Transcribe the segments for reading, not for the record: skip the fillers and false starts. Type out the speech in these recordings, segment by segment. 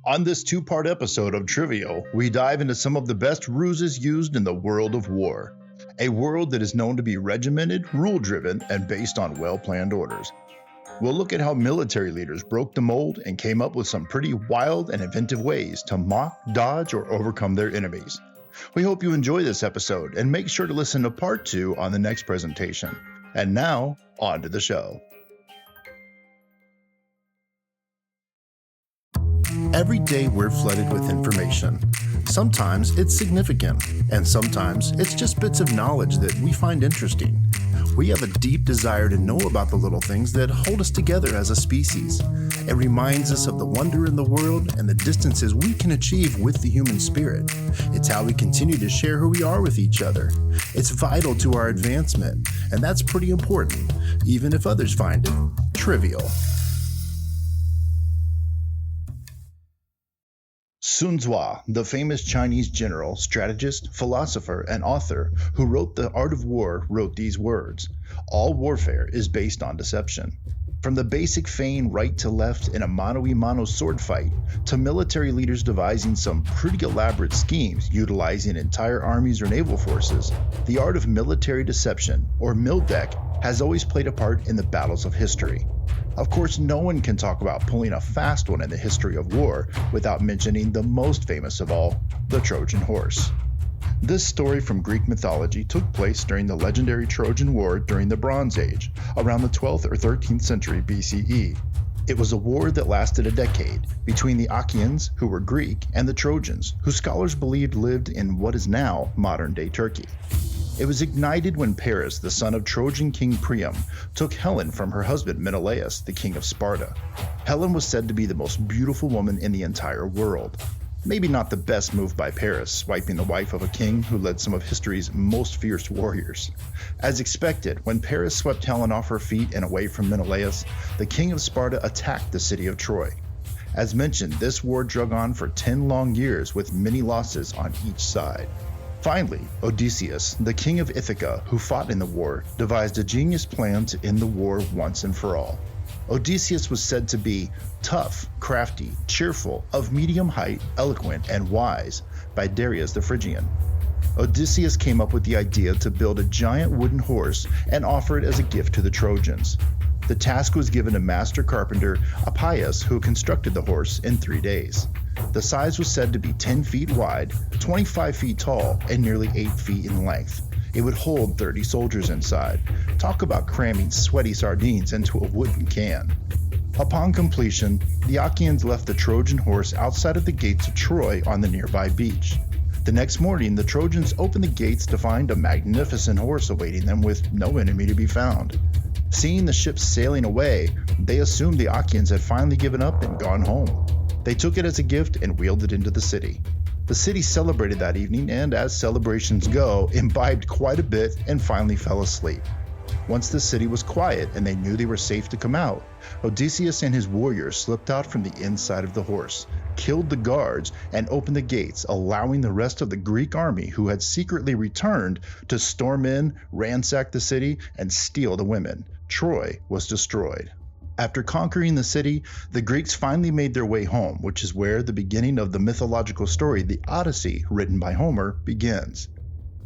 On this two-part episode of Trivial, we dive into some of the best ruses used in the world of war. A world that is known to be regimented, rule-driven, and based on well-planned orders. We'll look at how military leaders broke the mold and came up with some pretty wild and inventive ways to mock, dodge, or overcome their enemies. We hope you enjoy this episode and make sure to listen to part 2 on the next presentation. And now, on to the show. Every day we're flooded with information. Sometimes it's significant, and sometimes it's just bits of knowledge that we find interesting. We have a deep desire to know about the little things that hold us together as a species. It reminds us of the wonder in the world and the distances we can achieve with the human spirit. It's how we continue to share who we are with each other. It's vital to our advancement, and that's pretty important, even if others find it trivial. Sun Tzu, the famous Chinese general, strategist, philosopher, and author who wrote The Art of War, wrote these words: "All warfare is based on deception." From the basic feign right to left in a mano-a-mano sword fight, to military leaders devising some pretty elaborate schemes utilizing entire armies or naval forces, the art of military deception, or mildeck, has always played a part in the battles of history. Of course, no one can talk about pulling a fast one in the history of war without mentioning the most famous of all, the Trojan horse. This story from Greek mythology took place during the legendary Trojan War during the Bronze Age, around the 12th or 13th century BCE. It was a war that lasted a decade between the Achaeans, who were Greek, and the Trojans, who scholars believed lived in what is now modern-day Turkey. It was ignited when Paris, the son of Trojan king Priam, took Helen from her husband Menelaus, the king of Sparta. Helen was said to be the most beautiful woman in the entire world. Maybe not the best move by Paris, swiping the wife of a king who led some of history's most fierce warriors. As expected, when Paris swept Helen off her feet and away from Menelaus, the king of Sparta attacked the city of Troy. As mentioned, this war drug on for 10 long years with many losses on each side. Finally, Odysseus, the king of Ithaca, who fought in the war, devised a genius plan to end the war once and for all. Odysseus was said to be tough, crafty, cheerful, of medium height, eloquent, and wise, by Darius the Phrygian. Odysseus came up with the idea to build a giant wooden horse and offer it as a gift to the Trojans. The task was given to master carpenter Appius, who constructed the horse in 3 days. The size was said to be 10 feet wide, 25 feet tall, and nearly 8 feet in length. It would hold 30 soldiers inside. Talk about cramming sweaty sardines into a wooden can. Upon completion, the Achaeans left the Trojan horse outside of the gates of Troy on the nearby beach. The next morning, the Trojans opened the gates to find a magnificent horse awaiting them with no enemy to be found. Seeing the ships sailing away, they assumed the Achaeans had finally given up and gone home. They took it as a gift and wheeled it into the city. The city celebrated that evening and, as celebrations go, imbibed quite a bit and finally fell asleep. Once the city was quiet and they knew they were safe to come out, Odysseus and his warriors slipped out from the inside of the horse, killed the guards, and opened the gates, allowing the rest of the Greek army who had secretly returned to storm in, ransack the city, and steal the women. Troy was destroyed. After conquering the city, the Greeks finally made their way home, which is where the beginning of the mythological story, the Odyssey, written by Homer, begins.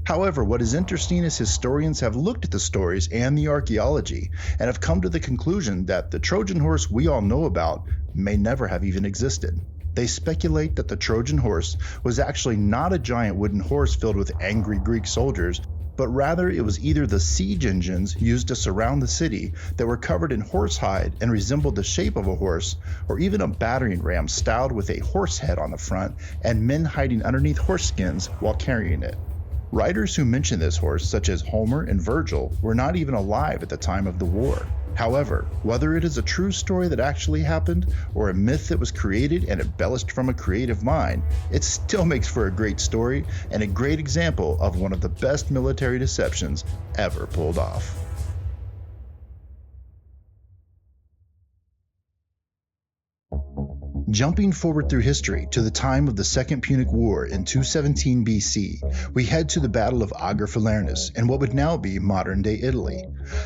However, what is interesting is historians have looked at the stories and the archaeology and have come to the conclusion that the Trojan horse we all know about may never have even existed. They speculate that the Trojan horse was actually not a giant wooden horse filled with angry Greek soldiers, but rather it was either the siege engines used to surround the city that were covered in horsehide and resembled the shape of a horse, or even a battering ram styled with a horse head on the front and men hiding underneath horse skins while carrying it. Writers who mention this horse, such as Homer and Virgil, were not even alive at the time of the war. However, whether it is a true story that actually happened or a myth that was created and embellished from a creative mind, it still makes for a great story and a great example of one of the best military deceptions ever pulled off. Jumping forward through history to the time of the Second Punic War in 217 BC, we head to the Battle of Agriphilernus in what would now be modern-day Italy.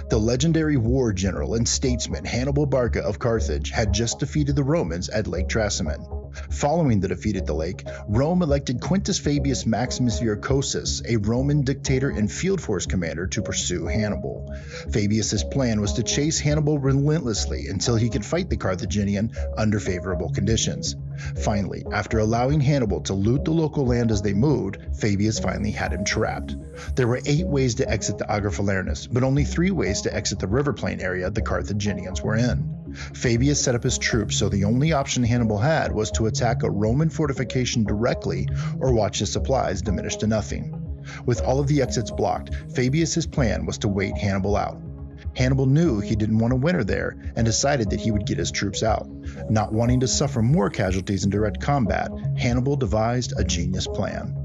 The legendary war general and statesman Hannibal Barca of Carthage had just defeated the Romans at Lake Trasimene. Following the defeat at the lake, Rome elected Quintus Fabius Maximus Vercosus, a Roman dictator and field force commander, to pursue Hannibal. Fabius's plan was to chase Hannibal relentlessly until he could fight the Carthaginian under favorable conditions. Finally, after allowing Hannibal to loot the local land as they moved, Fabius finally had him trapped. There were 8 ways to exit the Ager Falernus, but only 3 ways to exit the river plain area the Carthaginians were in. Fabius set up his troops so the only option Hannibal had was to attack a Roman fortification directly or watch his supplies diminish to nothing. With all of the exits blocked, Fabius's plan was to wait Hannibal out. Hannibal knew he didn't want to winter there and decided that he would get his troops out. Not wanting to suffer more casualties in direct combat, Hannibal devised a genius plan.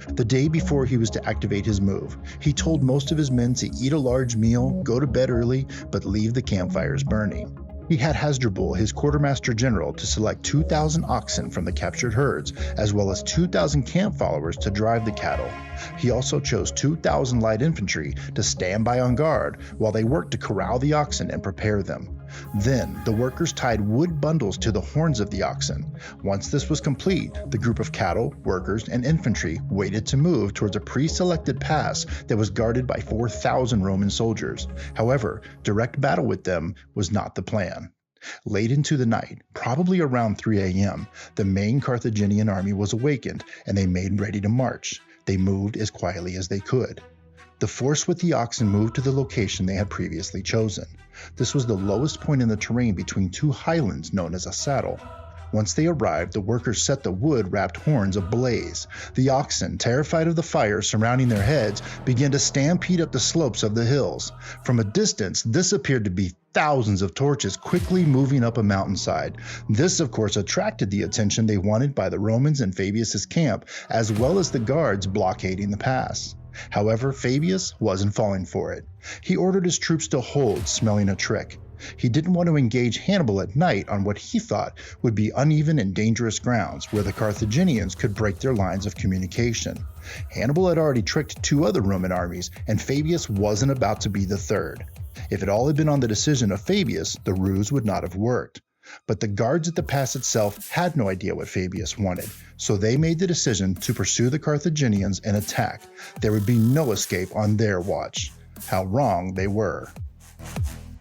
The day before he was to activate his move, he told most of his men to eat a large meal, go to bed early, but leave the campfires burning. He had Hasdrubal, his quartermaster general, to select 2,000 oxen from the captured herds, as well as 2,000 camp followers to drive the cattle. He also chose 2,000 light infantry to stand by on guard while they worked to corral the oxen and prepare them. Then, the workers tied wood bundles to the horns of the oxen. Once this was complete, the group of cattle, workers, and infantry waited to move towards a pre-selected pass that was guarded by 4,000 Roman soldiers. However, direct battle with them was not the plan. Late into the night, probably around 3 a.m., the main Carthaginian army was awakened and they made ready to march. They moved as quietly as they could. The force with the oxen moved to the location they had previously chosen. This was the lowest point in the terrain between 2 highlands known as a saddle. Once they arrived, the workers set the wood-wrapped horns ablaze. The oxen, terrified of the fire surrounding their heads, began to stampede up the slopes of the hills. From a distance, this appeared to be thousands of torches quickly moving up a mountainside. This, of course, attracted the attention they wanted by the Romans in Fabius's camp, as well as the guards blockading the pass. However, Fabius wasn't falling for it. He ordered his troops to hold, smelling a trick. He didn't want to engage Hannibal at night on what he thought would be uneven and dangerous grounds where the Carthaginians could break their lines of communication. Hannibal had already tricked 2 other Roman armies, and Fabius wasn't about to be the third. If it all had been on the decision of Fabius, the ruse would not have worked. But the guards at the pass itself had no idea what Fabius wanted, so they made the decision to pursue the Carthaginians and attack. There would be no escape on their watch. How wrong they were.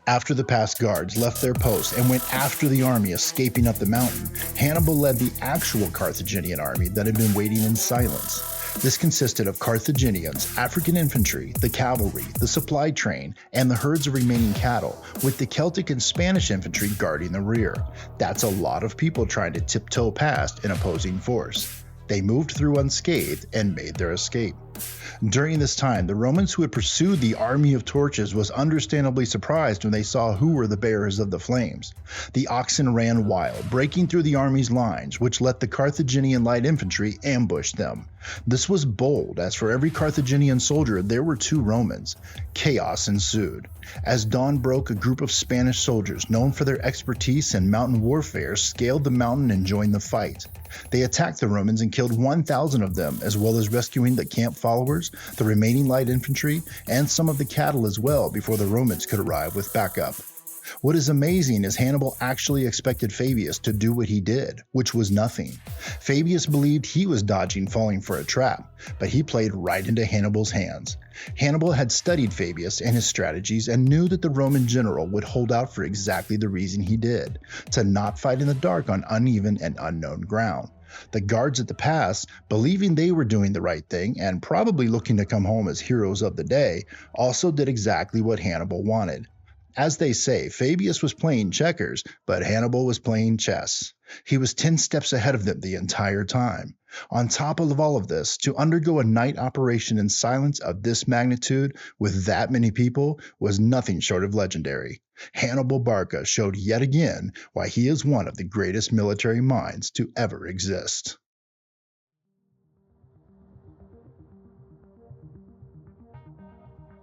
After the pass guards left their posts and went after the army escaping up the mountain, Hannibal led the actual Carthaginian army that had been waiting in silence. This consisted of Carthaginians, African infantry, the cavalry, the supply train, and the herds of remaining cattle, with the Celtic and Spanish infantry guarding the rear. That's a lot of people trying to tiptoe past an opposing force. They moved through unscathed and made their escape. During this time, the Romans who had pursued the army of torches was understandably surprised when they saw who were the bearers of the flames. The oxen ran wild, breaking through the army's lines, which let the Carthaginian light infantry ambush them. This was bold, as for every Carthaginian soldier there were 2 Romans. Chaos ensued. As dawn broke, a group of Spanish soldiers, known for their expertise in mountain warfare, scaled the mountain and joined the fight. They attacked the Romans and killed 1,000 of them, as well as rescuing the camp followers, the remaining light infantry, and some of the cattle as well before the Romans could arrive with backup. What is amazing is Hannibal actually expected Fabius to do what he did, which was nothing. Fabius believed he was dodging falling for a trap, but he played right into Hannibal's hands. Hannibal had studied Fabius and his strategies and knew that the Roman general would hold out for exactly the reason he did, to not fight in the dark on uneven and unknown ground. The guards at the pass, believing they were doing the right thing and probably looking to come home as heroes of the day, also did exactly what Hannibal wanted. As they say, Fabius was playing checkers, but Hannibal was playing chess. He was 10 steps ahead of them the entire time. On top of all of this, to undergo a night operation in silence of this magnitude with that many people was nothing short of legendary. Hannibal Barca showed yet again why he is one of the greatest military minds to ever exist.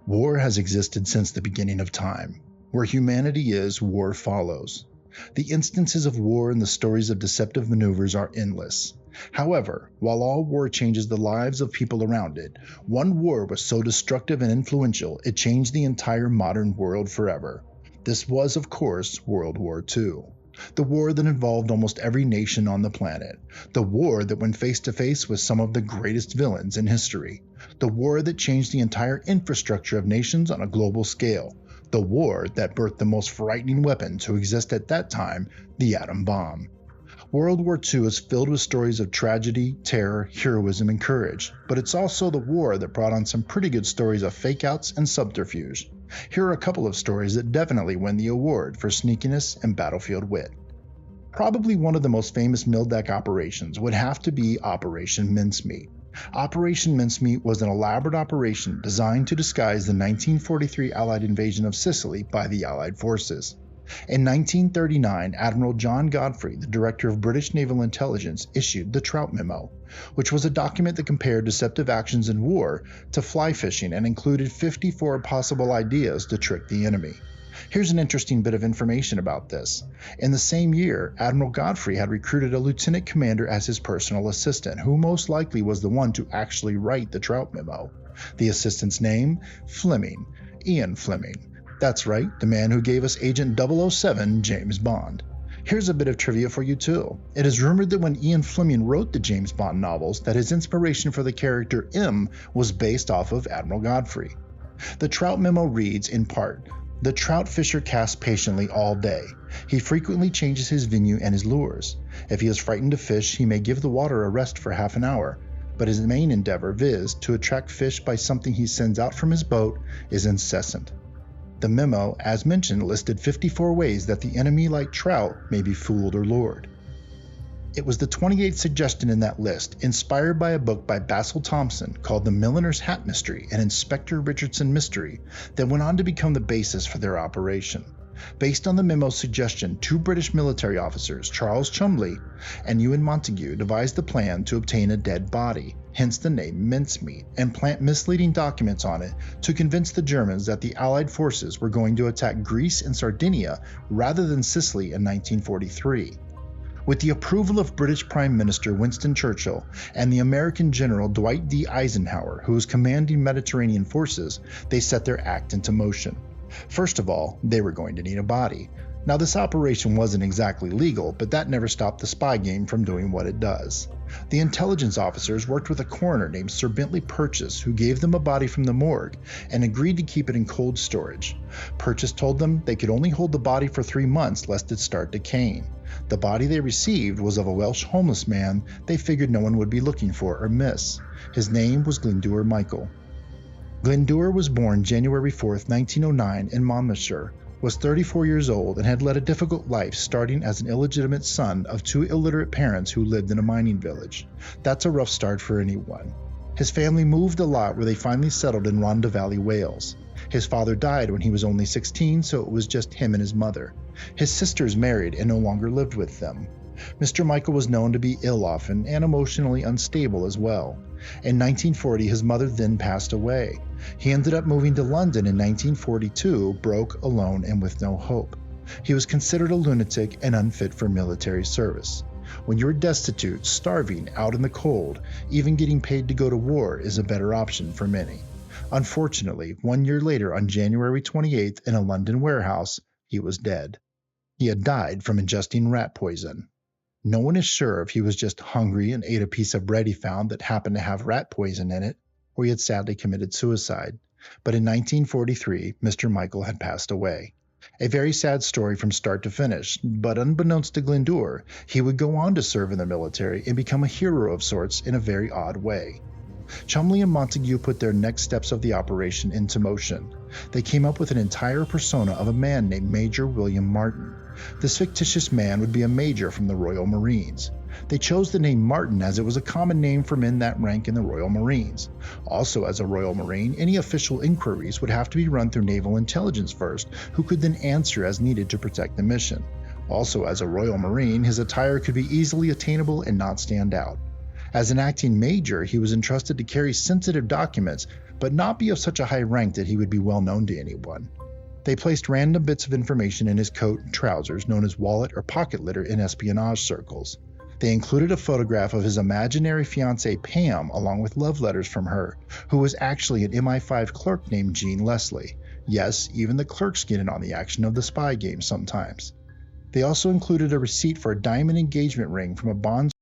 War has existed since the beginning of time. Where humanity is, war follows. The instances of war and the stories of deceptive maneuvers are endless. However, while all war changes the lives of people around it, one war was so destructive and influential it changed the entire modern world forever. This was, of course, World War II. The war that involved almost every nation on the planet. The war that went face to face with some of the greatest villains in history. The war that changed the entire infrastructure of nations on a global scale. The war that birthed the most frightening weapon to exist at that time, the atom bomb. World War II is filled with stories of tragedy, terror, heroism, and courage, but it's also the war that brought on some pretty good stories of fake-outs and subterfuge. Here are a couple of stories that definitely win the award for sneakiness and battlefield wit. Probably one of the most famous Mildeck operations would have to be Operation Mincemeat. Operation Mincemeat was an elaborate operation designed to disguise the 1943 Allied invasion of Sicily by the Allied forces. In 1939, Admiral John Godfrey, the director of British Naval Intelligence, issued the Trout Memo, which was a document that compared deceptive actions in war to fly fishing and included 54 possible ideas to trick the enemy. Here's an interesting bit of information about this. In the same year, Admiral Godfrey had recruited a lieutenant commander as his personal assistant, who most likely was the one to actually write the Trout Memo. The assistant's name? Fleming. Ian Fleming. That's right, the man who gave us Agent 007 James Bond. Here's a bit of trivia for you too. It is rumored that when Ian Fleming wrote the James Bond novels, that his inspiration for the character M was based off of Admiral Godfrey. The Trout Memo reads, in part, "The trout fisher casts patiently all day. He frequently changes his venue and his lures. If he is frightened of fish, he may give the water a rest for half an hour, but his main endeavor, viz., to attract fish by something he sends out from his boat, is incessant." The memo, as mentioned, listed 54 ways that the enemy, like trout, may be fooled or lured. It was the 28th suggestion in that list, inspired by a book by Basil Thompson called The Milliner's Hat Mystery and Inspector Richardson Mystery, that went on to become the basis for their operation. Based on the memo's suggestion, 2 British military officers, Charles Cholmondeley and Ewan Montagu, devised the plan to obtain a dead body, hence the name mincemeat, and plant misleading documents on it to convince the Germans that the Allied forces were going to attack Greece and Sardinia rather than Sicily in 1943. With the approval of British Prime Minister Winston Churchill and the American General Dwight D. Eisenhower, who was commanding Mediterranean forces, they set their act into motion. First of all, they were going to need a body. Now, this operation wasn't exactly legal, but that never stopped the spy game from doing what it does. The intelligence officers worked with a coroner named Sir Bentley Purchas, who gave them a body from the morgue and agreed to keep it in cold storage. Purchas told them they could only hold the body for 3 months lest it start decaying. The body they received was of a Welsh homeless man they figured no one would be looking for or miss. His name was Glyndŵr Michael. Glyndŵr was born January 4, 1909 in Monmouthshire, was 34 years old, and had led a difficult life, starting as an illegitimate son of 2 illiterate parents who lived in a mining village. That's a rough start for anyone. His family moved a lot, where they finally settled in Rhondda Valley, Wales. His father died when he was only 16, so it was just him and his mother. His sisters married and no longer lived with them. Mr. Michael was known to be ill often and emotionally unstable as well. In 1940, his mother then passed away. He ended up moving to London in 1942, broke, alone, and with no hope. He was considered a lunatic and unfit for military service. When you're destitute, starving, out in the cold, even getting paid to go to war is a better option for many. Unfortunately, 1 year later, on January 28th, in a London warehouse, he was dead. He had died from ingesting rat poison. No one is sure if he was just hungry and ate a piece of bread he found that happened to have rat poison in it, or he had sadly committed suicide. But in 1943, Mr. Michael had passed away. A very sad story from start to finish, but unbeknownst to Glyndŵr, he would go on to serve in the military and become a hero of sorts in a very odd way. Cholmondeley and Montagu put their next steps of the operation into motion. They came up with an entire persona of a man named Major William Martin. This fictitious man would be a major from the Royal Marines. They chose the name Martin as it was a common name for men that rank in the Royal Marines. Also, as a Royal Marine, any official inquiries would have to be run through Naval Intelligence first, who could then answer as needed to protect the mission. Also, as a Royal Marine, his attire could be easily attainable and not stand out. As an acting major, he was entrusted to carry sensitive documents, but not be of such a high rank that he would be well known to anyone. They placed random bits of information in his coat and trousers, known as wallet or pocket litter in espionage circles. They included a photograph of his imaginary fiancée Pam, along with love letters from her, who was actually an MI5 clerk named Jean Leslie. Yes, even the clerks get in on the action of the spy game sometimes. They also included a receipt for a diamond engagement ring from a Bond